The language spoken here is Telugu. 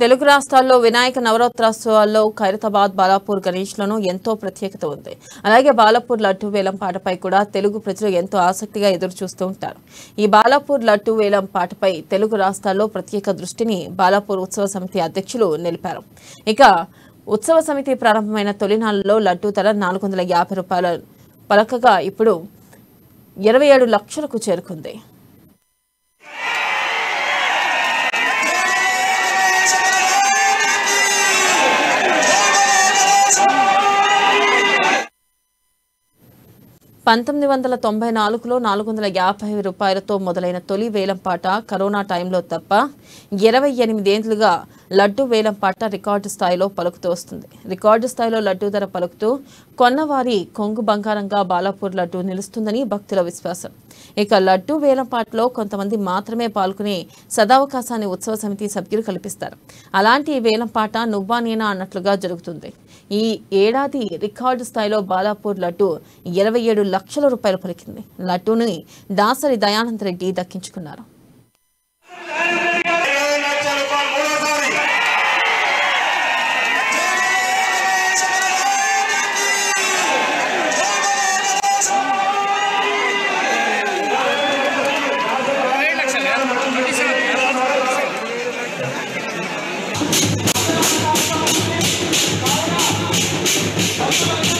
తెలుగు రాష్ట్రాల్లో వినాయక నవరాత్రోత్సవాల్లో ఖైరతాబాద్ బాలాపూర్ గణేష్లను ఎంతో ప్రత్యేకత ఉంది. అలాగే బాలాపూర్ లడ్డు వేలం పాటపై కూడా తెలుగు ప్రజలు ఎంతో ఆసక్తిగా ఎదురు చూస్తూ ఉంటారు. ఈ బాలాపూర్ లడ్డు వేలం పాటపై తెలుగు రాష్ట్రాల్లో ప్రత్యేక దృష్టిని బాలాపూర్ ఉత్సవ సమితి అధ్యక్షులు నిలిపారు. ఇక ఉత్సవ సమితి ప్రారంభమైన తొలినాళ్లలో లడ్డు ధర 450 రూపాయల పలకగా ఇప్పుడు 27 లక్షలకు చేరుకుంది. $1994లో 450 రూపాయలతో మొదలైన తొలి వేలంపాట కరోనా టైంలో తప్ప 28 ఏళ్లుగా లడ్డు వేలంపాట రికార్డు స్థాయిలో పలుకుతూ వస్తుంది. రికార్డు స్థాయిలో లడ్డు ధర పలుకుతూ కొన్నవారి కొంగు బంగారంగా బాలాపూర్ లడ్డు నిలుస్తుందని భక్తుల విశ్వాసం. ఇక లడ్డు వేలంపాటలో కొంతమంది మాత్రమే పాల్గొనే సదావకాశాన్ని ఉత్సవ సమితి సభ్యులు కల్పిస్తారు. అలాంటి వేలంపాట నువ్వా నేనా అన్నట్లుగా జరుగుతుంది. ఈ ఏడాది రికార్డు స్థాయిలో బాలాపూర్ లడ్డు 27 లక్షల రూపాయలు పలికింది. లడ్డూని దాసరి దయానంద్ రెడ్డి దక్కించుకున్నారు. Come on.